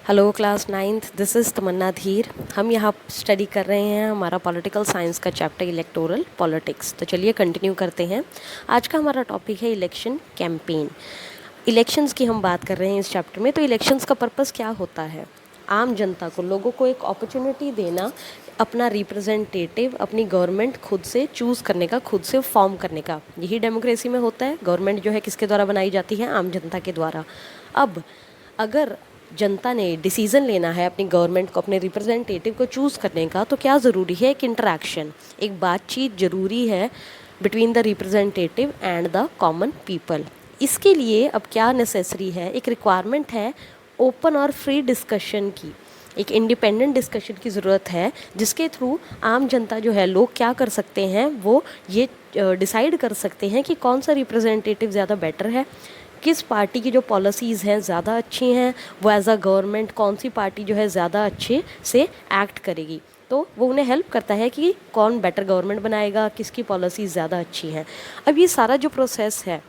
Hello class ninth, this is Tamanna Dhir. हम यहाँ study कर रहे हैं हमारा पॉलिटिकल साइंस का चैप्टर इलेक्टोरल पॉलिटिक्स। तो चलिए कंटिन्यू करते हैं। आज का हमारा टॉपिक है इलेक्शन कैंपेन। इलेक्शंस की हम बात कर रहे हैं इस चैप्टर में। तो इलेक्शंस का पर्पस क्या होता है? आम जनता को, लोगों को एक अपॉर्चुनिटी देना, अपना रिप्रेजेंटेटिव, अपनी गवर्नमेंट खुद से चूज़ करने का, खुद से फॉर्म करने का। यही डेमोक्रेसी में होता है। गवर्नमेंट जो है किसके द्वारा बनाई जाती है? आम जनता के द्वारा। अब अगर जनता ने डिसीज़न लेना है अपनी गवर्नमेंट को, अपने रिप्रेजेंटेटिव को चूज़ करने का, तो क्या ज़रूरी है? एक इंटरेक्शन, एक बातचीत ज़रूरी है between the representative and the common people. इसके लिए अब क्या नेसेसरी है? एक रिक्वायरमेंट है ओपन और फ्री डिस्कशन की, एक इंडिपेंडेंट डिस्कशन की ज़रूरत है, जिसके थ्रू आम जनता जो है, लोग क्या कर सकते हैं, वो ये डिसाइड कर सकते हैं कि कौन सा रिप्रेजेंटेटिव ज़्यादा बेटर है, किस पार्टी की जो पॉलिसीज़ हैं ज़्यादा अच्छी हैं, वो एज अ गवर्नमेंट कौन सी पार्टी जो है ज़्यादा अच्छे से एक्ट करेगी। तो वो उन्हें हेल्प करता है कि कौन बेटर गवर्नमेंट बनाएगा, किसकी पॉलिसीज़ ज़्यादा अच्छी हैं। अब ये सारा जो प्रोसेस है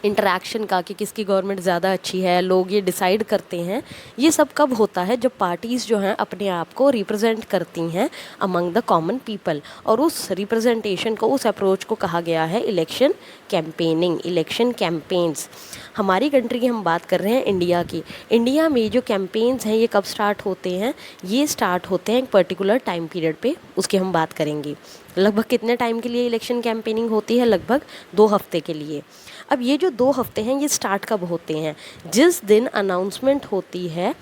इंटरेक्शन का, कि किसकी गवर्नमेंट ज़्यादा अच्छी है, लोग ये डिसाइड करते हैं, ये सब कब होता है? जब पार्टीज़ जो हैं अपने आप को रिप्रेजेंट करती हैं अमंग द कॉमन पीपल। और उस रिप्रेजेंटेशन को, उस अप्रोच को कहा गया है इलेक्शन कैंपेनिंग, इलेक्शन कैंपेन्स। हमारी कंट्री की हम बात कर रहे हैं, इंडिया की। इंडिया में जो कैंपेन्स हैं ये कब स्टार्ट होते हैं? ये स्टार्ट होते हैं एक पर्टिकुलर टाइम पीरियड पे, उसकी हम बात करेंगे। लगभग कितने टाइम के लिए इलेक्शन कैंपेनिंग होती है? लगभग 2 हफ्ते के लिए। अब ये जो 2 हफ्ते हैं ये स्टार्ट कब होते हैं? जिस दिन अनाउंसमेंट होती है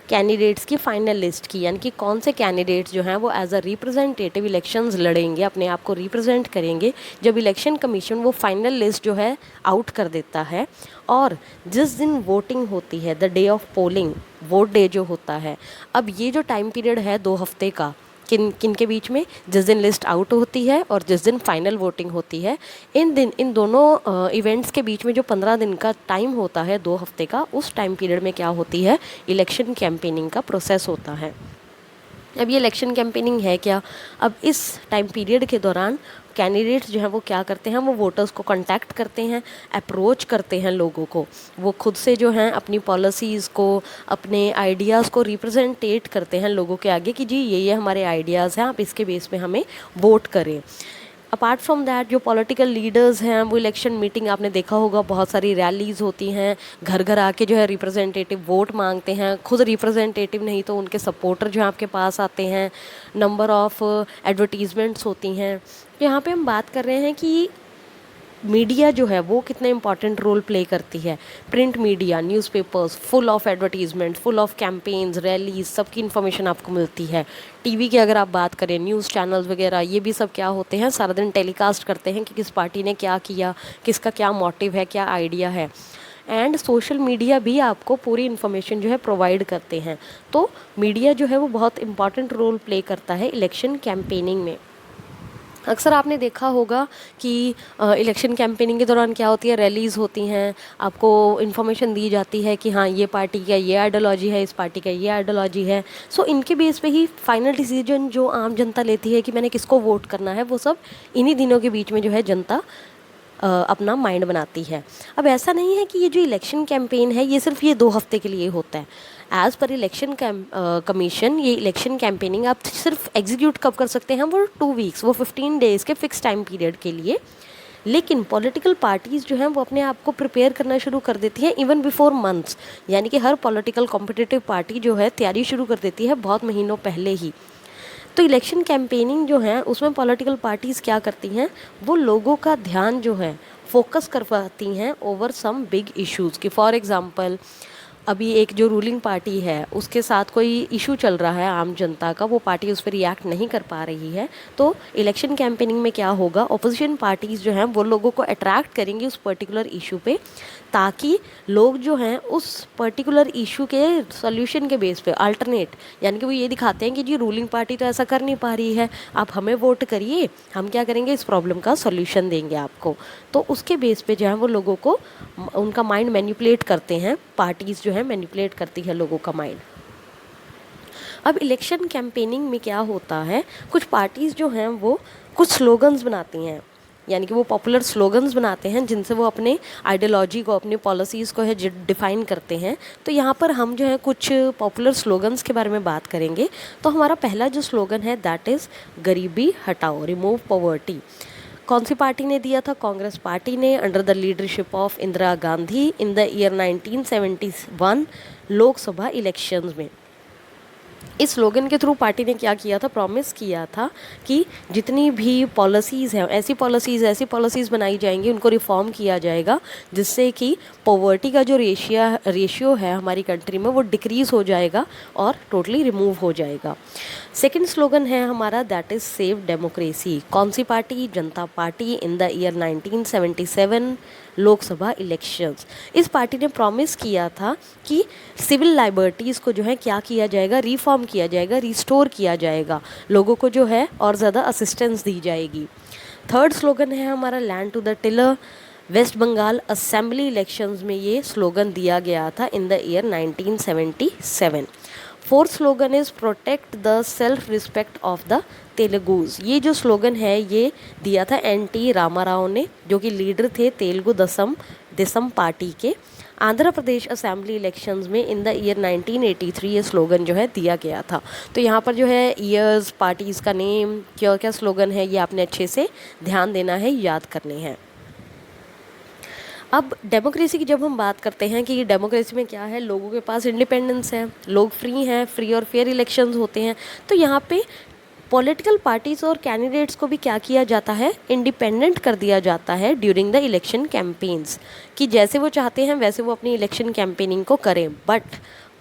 कैंडिडेट्स की फाइनल लिस्ट की, यानी कि कौन से कैंडिडेट्स जो हैं वो एज अ रिप्रेजेंटेटिव इलेक्शंस लड़ेंगे, अपने आप को रिप्रेजेंट करेंगे। जब इलेक्शन कमीशन वो फाइनल लिस्ट जो है आउट कर देता है, और जिस दिन वोटिंग होती है, the day of polling, vote day जो होता है। अब ये जो टाइम पीरियड है 2 हफ्ते का, किन किन के बीच में? जिस दिन लिस्ट आउट होती है और जिस दिन फाइनल वोटिंग होती है, इन दोनों इवेंट्स के बीच में जो 15 दिन का टाइम होता है, 2 हफ्ते का, उस टाइम पीरियड में क्या होती है? इलेक्शन कैंपेनिंग का प्रोसेस होता है। अब ये इलेक्शन कैंपेनिंग है क्या? अब इस टाइम पीरियड के दौरान कैंडिडेट्स जो हैं वो क्या करते हैं? वो वोटर्स को कांटेक्ट करते हैं, अप्रोच करते हैं लोगों को। वो खुद से जो हैं अपनी पॉलिसीज़ को, अपने आइडियाज़ को रिप्रेजेंटेट करते हैं लोगों के आगे कि जी ये हमारे आइडियाज़ हैं, आप इसके बेस पे हमें वोट करें। अपार्ट फ्रॉम दैट, जो पॉलिटिकल लीडर्स हैं वो इलेक्शन मीटिंग, आपने देखा होगा बहुत सारी रैलीज़ होती हैं, घर घर आके जो है रिप्रेजेंटेटिव वोट मांगते हैं। खुद रिप्रेजेंटेटिव नहीं तो उनके सपोर्टर जो हैं आपके पास आते हैं। नंबर ऑफ़ एडवर्टीज़मेंट्स होती हैं। तो यहाँ पे हम बात कर रहे हैं कि मीडिया जो है वो कितना इंपॉर्टेंट रोल प्ले करती है। Print media, newspapers, full of advertisement, full of campaigns, rallies, सबकी इन्फॉर्मेशन आपको मिलती है। टीवी की अगर आप बात करें, न्यूज़ चैनल्स वगैरह, ये भी सब क्या होते हैं? सारा दिन टेलीकास्ट करते हैं कि किस पार्टी ने क्या किया, किसका क्या मोटिव है, क्या आइडिया है। एंड सोशल मीडिया भी आपको पूरी इन्फॉर्मेशन जो है प्रोवाइड करते हैं। तो मीडिया जो है वो बहुत इंपॉर्टेंट रोल प्ले करता है इलेक्शन कैंपेनिंग में। अक्सर आपने देखा होगा कि इलेक्शन कैंपेनिंग के दौरान क्या होती है? रैलीज़ होती हैं, आपको इन्फॉर्मेशन दी जाती है कि हाँ ये पार्टी का ये आइडियोलॉजी है, इस पार्टी का ये आइडियोलॉजी है। सो इनके बेस पे ही फाइनल डिसीजन जो आम जनता लेती है कि मैंने किसको वोट करना है, वो सब इन्हीं दिनों के बीच में जो है जनता अपना माइंड बनाती है। अब ऐसा नहीं है कि ये जो इलेक्शन कैंपेन है ये सिर्फ ये 2 हफ्ते के लिए होता है। एज़ पर इलेक्शन कमीशन, ये इलेक्शन कैंपेनिंग आप सिर्फ एग्जीक्यूट कब कर सकते हैं? वो 2 वीक्स, वो 15 डेज़ के फिक्स टाइम पीरियड के लिए। लेकिन पॉलिटिकल पार्टीज़ जो हैं वो अपने आप को प्रिपेयर करना शुरू कर देती हैं इवन बिफोर मंथ्स, यानी कि हर पॉलिटिकल कॉम्पिटिटिव पार्टी जो है तैयारी शुरू कर देती है बहुत महीनों पहले ही। तो इलेक्शन कैंपेनिंग जो है उसमें पॉलिटिकल पार्टीज़ क्या करती हैं? वो लोगों का ध्यान जो है फोकस करवाती हैं ओवर सम बिग इश्यूज़। कि फॉर एग्ज़ाम्पल अभी एक जो रूलिंग पार्टी है उसके साथ कोई इशू चल रहा है आम जनता का, वो पार्टी उस पर रिएक्ट नहीं कर पा रही है, तो इलेक्शन कैंपेनिंग में क्या होगा? ऑपोजिशन पार्टीज़ जो हैं वो लोगों को अट्रैक्ट करेंगी उस पर्टिकुलर इशू पे, ताकि लोग जो हैं उस पर्टिकुलर इशू के सॉल्यूशन के बेस पे अल्टरनेट, यानी कि वो ये दिखाते हैं कि जी रूलिंग पार्टी तो ऐसा कर नहीं पा रही है, आप हमें वोट करिए, हम क्या करेंगे? इस प्रॉब्लम का सॉल्यूशन देंगे आपको। तो उसके बेस पे जो है वो लोगों को उनका माइंड मैनिपुलेट करते हैं, पार्टीज़ जो है मैनिपुलेट करती है लोगों का माइंड। अब इलेक्शन कैंपेनिंग में क्या होता है? कुछ पार्टीज़ जो हैं वो कुछ स्लोगन्स बनाती हैं यानी कि वो पॉपुलर स्लोगन्स बनाते हैं जिनसे वो अपने आइडियोलॉजी को, अपनी पॉलिसीज़ को है डिफ़ाइन करते हैं। तो यहाँ पर हम जो है कुछ पॉपुलर स्लोगन्स के बारे में बात करेंगे। तो हमारा पहला जो स्लोगन है दैट इज़ गरीबी हटाओ, रिमूव पॉवर्टी। कौन सी पार्टी ने दिया था? कांग्रेस पार्टी ने, under the leadership of Indira Gandhi in the year 1971 Lok Sabha elections में। इस स्लोगन के थ्रू पार्टी ने क्या किया था? प्रॉमिस किया था कि जितनी भी पॉलिसीज़ हैं, ऐसी पॉलिसीज़ बनाई जाएंगी, उनको रिफॉर्म किया जाएगा जिससे कि पॉवर्टी का जो रेशियो है हमारी कंट्री में वो डिक्रीज़ हो जाएगा और टोटली रिमूव हो जाएगा। सेकंड स्लोगन है हमारा दैट इज़ सेव डेमोक्रेसी। कौन सी party? Janata party in the year 1977 Lok Sabha elections. इस पार्टी ने प्रॉमिस किया था कि सिविल लाइबर्टीज़ को जो है क्या किया जाएगा? रिफॉर्म किया जाएगा, रिस्टोर किया जाएगा, लोगों को जो है और ज़्यादा असिस्टेंस दी जाएगी। थर्ड स्लोगन है हमारा land to the tiller. West Bengal assembly elections में ये स्लोगन दिया गया था in the year 1977। Fourth slogan is protect the self respect of the Telugus. ये जो स्लोगन है ये दिया था एन.टी. रामाराव ने, जो कि लीडर थे तेलुगु देशम पार्टी के। आंध्र प्रदेश असेंबली इलेक्शंस में इन द ईयर 1983 ये स्लोगन जो है दिया गया था। तो यहाँ पर जो है ईयर्स, पार्टीज़ का नेम, क्या क्या स्लोगन है, ये आपने अच्छे से ध्यान देना है, याद करने हैं। अब डेमोक्रेसी की जब हम बात करते हैं कि डेमोक्रेसी में क्या है, लोगों के पास इंडिपेंडेंस है, लोग फ्री हैं, फ्री और फेयर इलेक्शंस होते हैं। तो यहाँ पे पॉलिटिकल पार्टीज़ और कैंडिडेट्स को भी क्या किया जाता है? इंडिपेंडेंट कर दिया जाता है ड्यूरिंग द इलेक्शन कैंपेन्स, कि जैसे वो चाहते हैं वैसे वो अपनी इलेक्शन कैंपेनिंग को करें। बट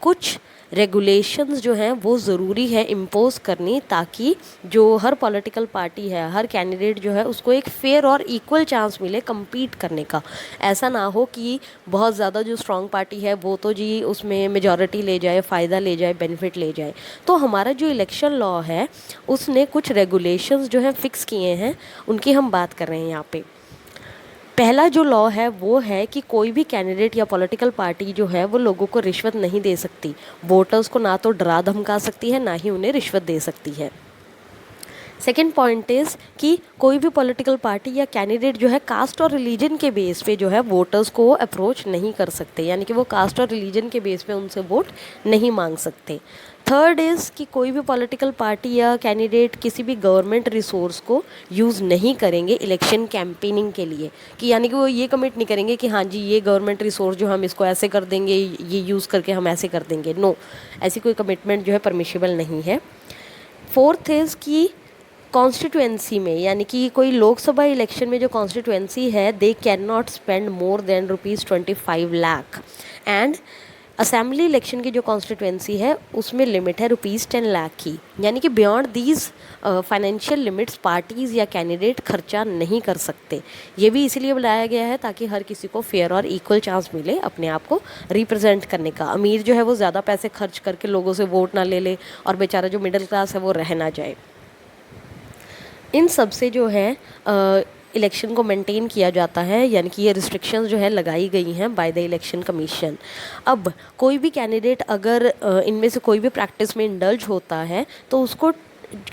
कुछ रेगुलेशंस जो हैं वो ज़रूरी है इम्पोज करनी, ताकि जो हर पॉलिटिकल पार्टी है, हर कैंडिडेट जो है उसको एक फेयर और इक्वल चांस मिले compete करने का। ऐसा ना हो कि बहुत ज़्यादा जो स्ट्रॉन्ग पार्टी है वो तो जी उसमें मेजॉरिटी ले जाए, फ़ायदा ले जाए, बेनिफिट ले जाए। तो हमारा जो इलेक्शन लॉ है उसने कुछ रेगुलेशंस जो है फिक्स किए हैं, उनकी हम बात कर रहे हैं यहाँ पे। पहला जो लॉ है वो है कि कोई भी कैंडिडेट या पॉलिटिकल पार्टी जो है वो लोगों को रिश्वत नहीं दे सकती। वोटर्स को ना तो डरा धमका सकती है, ना ही उन्हें रिश्वत दे सकती है। सेकेंड पॉइंट इज़ कि कोई भी पॉलिटिकल पार्टी या कैंडिडेट जो है कास्ट और रिलीजन के बेस पे जो है वोटर्स को अप्रोच नहीं कर सकते, यानी कि वो कास्ट और रिलीजन के बेस पे उनसे वोट नहीं मांग सकते। थर्ड इज़ कि कोई भी पॉलिटिकल पार्टी या कैंडिडेट किसी भी गवर्नमेंट रिसोर्स को यूज़ नहीं करेंगे इलेक्शन कैंपेनिंग के लिए, कि यानी कि वो ये कमिट नहीं करेंगे कि हाँ जी ये गवर्नमेंट रिसोर्स जो हम इसको ऐसे कर देंगे, ये यूज़ करके हम ऐसे कर देंगे। नो, ऐसी कोई कमिटमेंट जो है परमिशिबल नहीं है। फोर्थ इज़ कि कॉन्स्टिट्यूएंसी में, यानी कि कोई लोकसभा इलेक्शन में जो कॉन्स्टिट्यूएंसी है they can not spend more than ₹25 lakh, and assembly election की जो कॉन्स्टिट्यूएंसी है उसमें लिमिट है ₹10 लाख की, यानी कि beyond these financial limits parties या कैंडिडेट खर्चा नहीं कर सकते। ये भी इसीलिए बुलाया गया है ताकि हर किसी को फेयर और इक्वल चांस मिले अपने आप को रिप्रेजेंट करने का। अमीर जो है वो ज़्यादा पैसे खर्च करके लोगों से वोट ना ले ले और बेचारा जो मिडिल क्लास है वो रह ना जाए। इन सब से जो है इलेक्शन को मेंटेन किया जाता है, यानी कि ये रिस्ट्रिक्शंस जो है लगाई गई हैं बाय द इलेक्शन कमीशन। अब कोई भी कैंडिडेट अगर इनमें से कोई भी प्रैक्टिस में इंडल्ज होता है तो उसको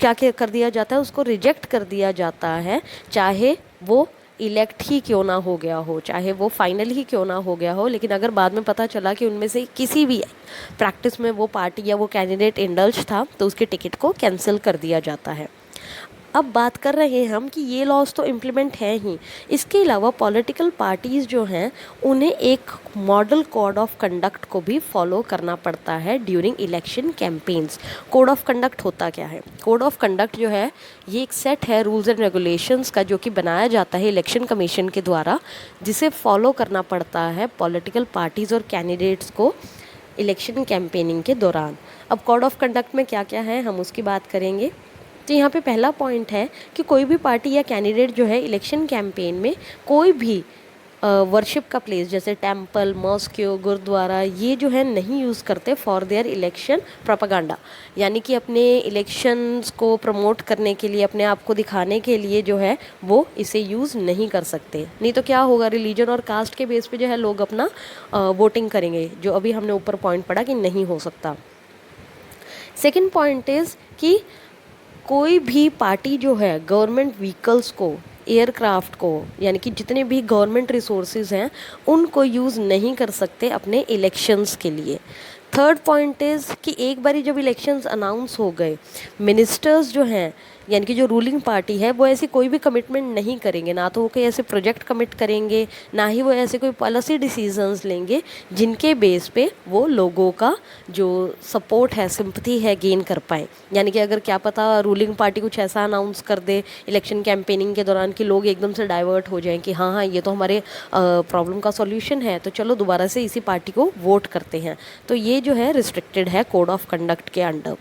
क्या कर दिया जाता है? उसको रिजेक्ट कर दिया जाता है, चाहे वो इलेक्ट ही क्यों ना हो गया हो, चाहे वो फाइनल ही क्यों ना हो गया हो। लेकिन अगर बाद में पता चला कि उनमें से किसी भी प्रैक्टिस में वो पार्टी या वो कैंडिडेट इंडल्ज था तो उसके टिकट को कैंसिल कर दिया जाता है। अब बात कर रहे हैं हम कि ये लॉज तो इम्प्लीमेंट हैं ही, इसके अलावा पॉलिटिकल पार्टीज़ जो हैं उन्हें एक मॉडल कोड ऑफ कंडक्ट को भी फॉलो करना पड़ता है during election campaigns. Code of conduct होता क्या है? कोड ऑफ कंडक्ट जो है ये एक सेट है रूल्स एंड रेगुलेशंस का, जो कि बनाया जाता है इलेक्शन कमीशन के द्वारा, जिसे फॉलो करना पड़ता है पॉलिटिकल पार्टीज़ और कैंडिडेट्स को इलेक्शन कैंपेनिंग के दौरान। अब कोड ऑफ कंडक्ट में क्या क्या है हम उसकी बात करेंगे। तो यहाँ पे पहला पॉइंट है कि कोई भी पार्टी या कैंडिडेट जो है इलेक्शन कैंपेन में कोई भी वर्शिप का प्लेस जैसे टेम्पल, मॉस्क्यू, गुरुद्वारा ये जो है नहीं यूज़ करते फॉर देयर इलेक्शन प्रोपागेंडा, यानी कि अपने इलेक्शंस को प्रमोट करने के लिए, अपने आप को दिखाने के लिए जो है वो इसे यूज़ नहीं कर सकते। नहीं तो क्या होगा, रिलीजन और कास्ट के बेस पे जो है लोग अपना वोटिंग करेंगे, जो अभी हमने ऊपर पॉइंट पढ़ा कि नहीं हो सकता। सेकेंड पॉइंट इज़ कि कोई भी पार्टी जो है गवर्नमेंट व्हीकल्स को एयरक्राफ्ट को, यानी कि जितने भी गवर्नमेंट रिसोर्सेज हैं उनको यूज़ नहीं कर सकते अपने इलेक्शंस के लिए। थर्ड पॉइंट इज़ कि एक बारी जब इलेक्शंस अनाउंस हो गए, मिनिस्टर्स जो हैं यानी कि जो रूलिंग पार्टी है वो ऐसी कोई भी कमिटमेंट नहीं करेंगे, ना तो वो कोई ऐसे प्रोजेक्ट कमिट करेंगे, ना ही वो ऐसे कोई पॉलिसी डिसीजंस लेंगे जिनके बेस पे वो लोगों का जो सपोर्ट है, सिंपथी है, गेन कर पाए। यानी कि अगर क्या पता रूलिंग पार्टी कुछ ऐसा अनाउंस कर दे इलेक्शन कैंपेनिंग के दौरान कि लोग एकदम से डाइवर्ट हो जाएं कि हाँ हाँ ये तो हमारे प्रॉब्लम का सॉल्यूशन है, तो चलो दोबारा से इसी पार्टी को वोट करते हैं। तो ये जो है रिस्ट्रिक्टेड है कोड ऑफ कंडक्ट के under.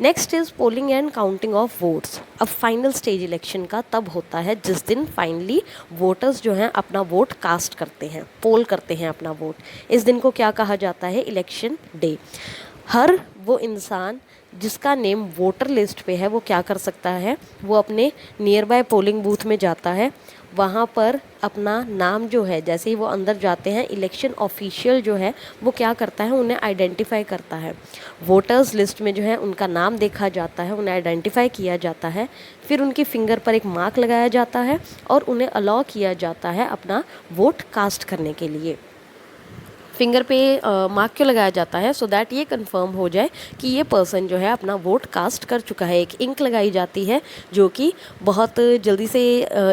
Next is polling and counting of votes. अब फाइनल स्टेज इलेक्शन का तब होता है जिस दिन फाइनली वोटर्स जो हैं अपना वोट कास्ट करते हैं, पोल करते हैं अपना वोट। इस दिन को क्या कहा जाता है? Election day. हर वो इंसान जिसका नेम वोटर लिस्ट पे है वो क्या कर सकता है, वो अपने नियर बाय पोलिंग बूथ में जाता है, वहाँ पर अपना नाम जो है, जैसे ही वो अंदर जाते हैं इलेक्शन ऑफिशियल जो है वो क्या करता है, उन्हें आइडेंटिफाई करता है। वोटर्स लिस्ट में जो है उनका नाम देखा जाता है, उन्हें आइडेंटिफाई किया जाता है, फिर उनकी फिंगर पर एक मार्क लगाया जाता है और उन्हें अलाउ किया जाता है अपना वोट कास्ट करने के लिए। फिंगर पे मार्क क्यों लगाया जाता है? सो दैट ये कंफर्म हो जाए कि ये पर्सन जो है अपना वोट कास्ट कर चुका है। एक इंक लगाई जाती है जो कि बहुत जल्दी से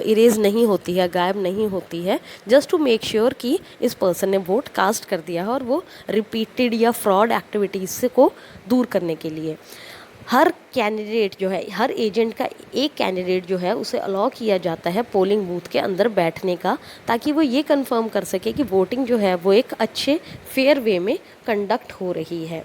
इरेज नहीं होती है, गायब नहीं होती है, जस्ट टू मेक श्योर कि इस पर्सन ने वोट कास्ट कर दिया है, और वो रिपीटेड या फ्रॉड एक्टिविटीज़ को दूर करने के लिए हर कैंडिडेट जो है, हर एजेंट का एक कैंडिडेट जो है उसे अलाउ किया जाता है पोलिंग बूथ के अंदर बैठने का, ताकि वो ये कंफर्म कर सके कि वोटिंग जो है वो एक अच्छे फेयर वे में कंडक्ट हो रही है।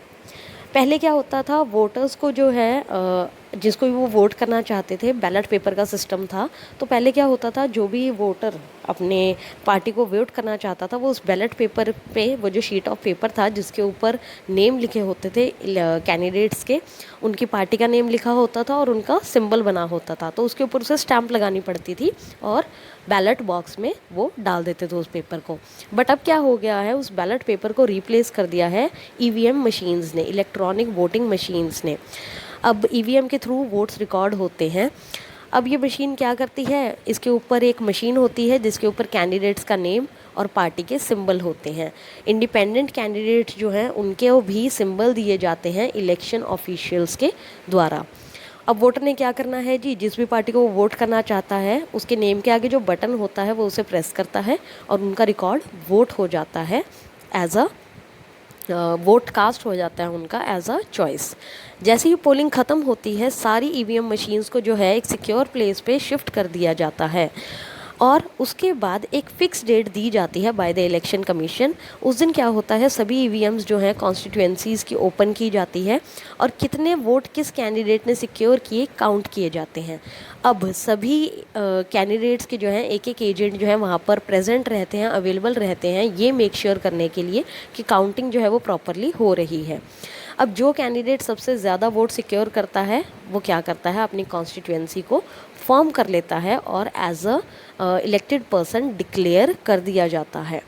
पहले क्या होता था, वोटर्स को जो है जिसको भी वो वोट करना चाहते थे, बैलेट पेपर का सिस्टम था। तो पहले क्या होता था, जो भी वोटर अपने पार्टी को वोट करना चाहता था वो उस बैलेट पेपर पे, वो जो शीट ऑफ पेपर था जिसके ऊपर नेम लिखे होते थे कैंडिडेट्स के, उनकी पार्टी का नेम लिखा होता था और उनका सिंबल बना होता था, तो उसके ऊपर उसे स्टैंप लगानी पड़ती थी और बैलेट बॉक्स में वो डाल देते थे उस पेपर को। बट अब क्या हो गया है, उस बैलेट पेपर को रिप्लेस कर दिया है ईवीएम मशीन्स ने, इलेक्ट्रॉनिक वोटिंग मशीन्स ने। अब ईवीएम के थ्रू वोट्स रिकॉर्ड होते हैं। अब ये मशीन क्या करती है, इसके ऊपर एक मशीन होती है जिसके ऊपर कैंडिडेट्स का नेम और पार्टी के सिंबल होते हैं। इंडिपेंडेंट कैंडिडेट्स जो हैं उनके वो भी सिंबल दिए जाते हैं इलेक्शन ऑफिशियल्स के द्वारा। अब वोटर ने क्या करना है जी, जिस भी पार्टी को वो वोट करना चाहता है उसके नेम के आगे जो बटन होता है वो उसे प्रेस करता है और उनका रिकॉर्ड वोट हो जाता है, एज अ वोट कास्ट हो जाता है उनका एज अ चॉइस। जैसे ही पोलिंग ख़त्म होती है सारी ईवीएम मशीन्स को जो है एक सिक्योर प्लेस पे शिफ्ट कर दिया जाता है और उसके बाद एक फ़िक्स डेट दी जाती है बाय द इलेक्शन कमीशन। उस दिन क्या होता है, सभी ईवीएम्स जो हैं कॉन्स्टिट्यूएंसीज़ की ओपन की जाती है और कितने वोट किस कैंडिडेट ने सिक्योर किए काउंट किए जाते हैं। अब सभी कैंडिडेट्स के जो हैं एक एक एजेंट जो है वहाँ पर प्रेजेंट रहते हैं, अवेलेबल रहते हैं, ये मेक श्योर करने के लिए कि काउंटिंग जो है वो प्रॉपरली हो रही है। अब जो कैंडिडेट सबसे ज़्यादा वोट सिक्योर करता है वो क्या करता है, अपनी कॉन्स्टिट्यूएंसी को फॉर्म कर लेता है और as a elected person declare कर दिया जाता है।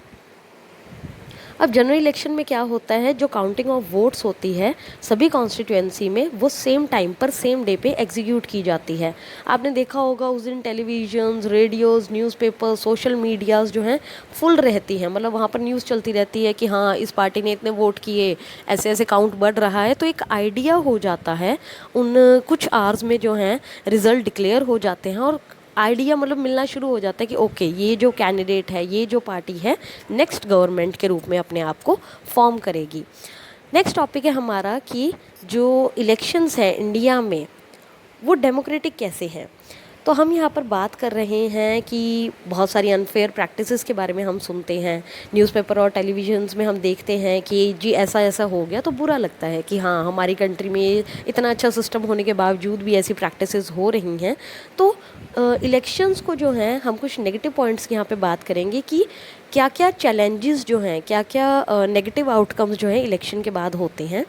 अब जनरल इलेक्शन में क्या होता है, जो काउंटिंग ऑफ वोट्स होती है सभी कॉन्स्टिट्यूएंसी में वो सेम टाइम पर सेम डे पे एग्जीक्यूट की जाती है। आपने देखा होगा उस दिन televisions, radios, newspaper, social medias जो हैं फुल रहती हैं, मतलब वहाँ पर न्यूज़ चलती रहती है कि हाँ इस पार्टी ने इतने वोट किए, ऐसे ऐसे काउंट बढ़ रहा है। तो एक आइडिया हो जाता है, उन कुछ आवर्स में जो हैं रिज़ल्ट डिक्लेयर हो जाते हैं और आइडिया मतलब मिलना शुरू हो जाता है कि ओके ये जो कैंडिडेट है, ये जो पार्टी है नेक्स्ट गवर्नमेंट के रूप में अपने आप को फॉर्म करेगी। नेक्स्ट टॉपिक है हमारा कि जो इलेक्शंस हैं इंडिया में वो डेमोक्रेटिक कैसे हैं। तो हम यहाँ पर बात कर रहे हैं कि बहुत सारी अनफेयर प्रैक्टिसेस के बारे में हम सुनते हैं, न्यूज़पेपर और टेलीविजन्स में हम देखते हैं कि जी ऐसा ऐसा हो गया, तो बुरा लगता है कि हाँ हमारी कंट्री में इतना अच्छा सिस्टम होने के बावजूद भी ऐसी प्रैक्टिसेस हो रही हैं। तो इलेक्शंस को जो हैं हम कुछ नेगेटिव पॉइंट्स की यहाँ पे बात करेंगे कि क्या क्या चैलेंजेस जो हैं, क्या क्या नेगेटिव आउटकम्स जो हैं इलेक्शन के बाद होते हैं।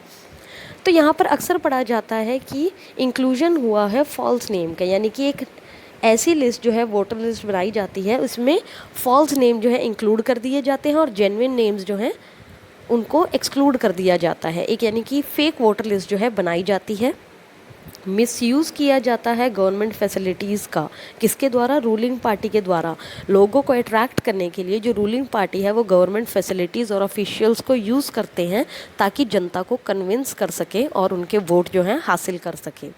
तो यहाँ पर अक्सर पढ़ा जाता है कि इंक्लूजन हुआ है फॉल्स नेम का, यानी कि एक ऐसी लिस्ट जो है वोटर लिस्ट बनाई जाती है उसमें फॉल्स नेम जो है इंक्लूड कर दिए जाते हैं और जेन्युइन नेम्स जो हैं उनको एक्सक्लूड कर दिया जाता है। एक यानी कि फेक वोटर लिस्ट जो है बनाई जाती है। मिसयूज़ किया जाता है गवर्नमेंट फैसिलिटीज़ का। किसके द्वारा? रूलिंग पार्टी के द्वारा। लोगों को अट्रैक्ट करने के लिए जो रूलिंग पार्टी है वो गवर्नमेंट फैसिलिटीज़ और ऑफिशियल्स को यूज़ करते हैं ताकि जनता को कन्विंस कर सके और उनके वोट जो हैं हासिल कर सके।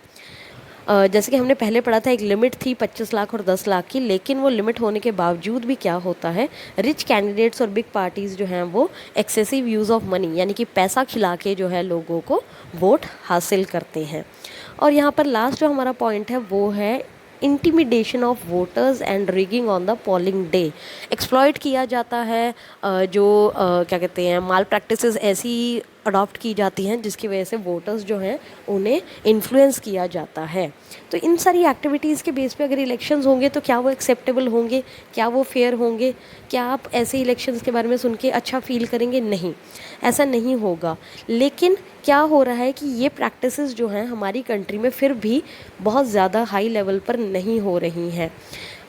जैसे कि हमने पहले पढ़ा था, एक लिमिट थी 25 लाख और 10 लाख की, लेकिन वो लिमिट होने के बावजूद भी क्या होता है, रिच कैंडिडेट्स और बिग पार्टीज़ जो हैं वो एक्सेसिव यूज़ ऑफ मनी यानी कि पैसा खिला के जो है लोगों को वोट हासिल करते हैं। और यहाँ पर लास्ट जो हमारा पॉइंट है वो है intimidation of voters and rigging on the polling day. Exploit किया जाता है, क्या कहते हैं, माल प्रैक्टिसेस ऐसी अडॉप्ट की जाती हैं जिसकी वजह से वोटर्स जो हैं उन्हें इन्फ्लुएंस किया जाता है। तो इन सारी एक्टिविटीज़ के बेस पे अगर इलेक्शंस होंगे तो क्या वो एक्सेप्टेबल होंगे, क्या वो फेयर होंगे? क्या आप ऐसे इलेक्शंस के बारे में सुन के अच्छा फील करेंगे? नहीं, ऐसा नहीं होगा। लेकिन क्या हो रहा है कि ये प्रैक्टिसेस जो हैं हमारी कंट्री में फिर भी बहुत ज़्यादा हाई लेवल पर नहीं हो रही हैं।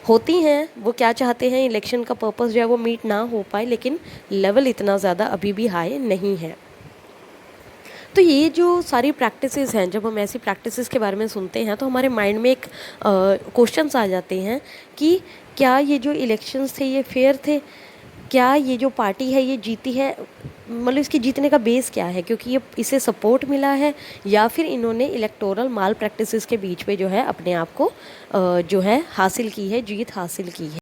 होती हैं, वो क्या चाहते हैं, इलेक्शन का पर्पस जो है वो मीट ना हो पाए, लेकिन लेवल इतना ज़्यादा अभी भी हाई नहीं है। तो ये जो सारी प्रैक्टिसेस हैं, जब हम ऐसी प्रैक्टिसेस के बारे में सुनते हैं तो हमारे माइंड में एक क्वेश्चंस आ जाते हैं कि क्या ये जो इलेक्शंस थे ये फेयर थे? क्या ये जो पार्टी है ये जीती है, मतलब इसकी जीतने का बेस क्या है? क्योंकि ये इसे सपोर्ट मिला है या फिर इन्होंने इलेक्टोरल माल प्रैक्टिसेस के बीच पे जो है अपने आप को जो है हासिल की है, जीत हासिल की है।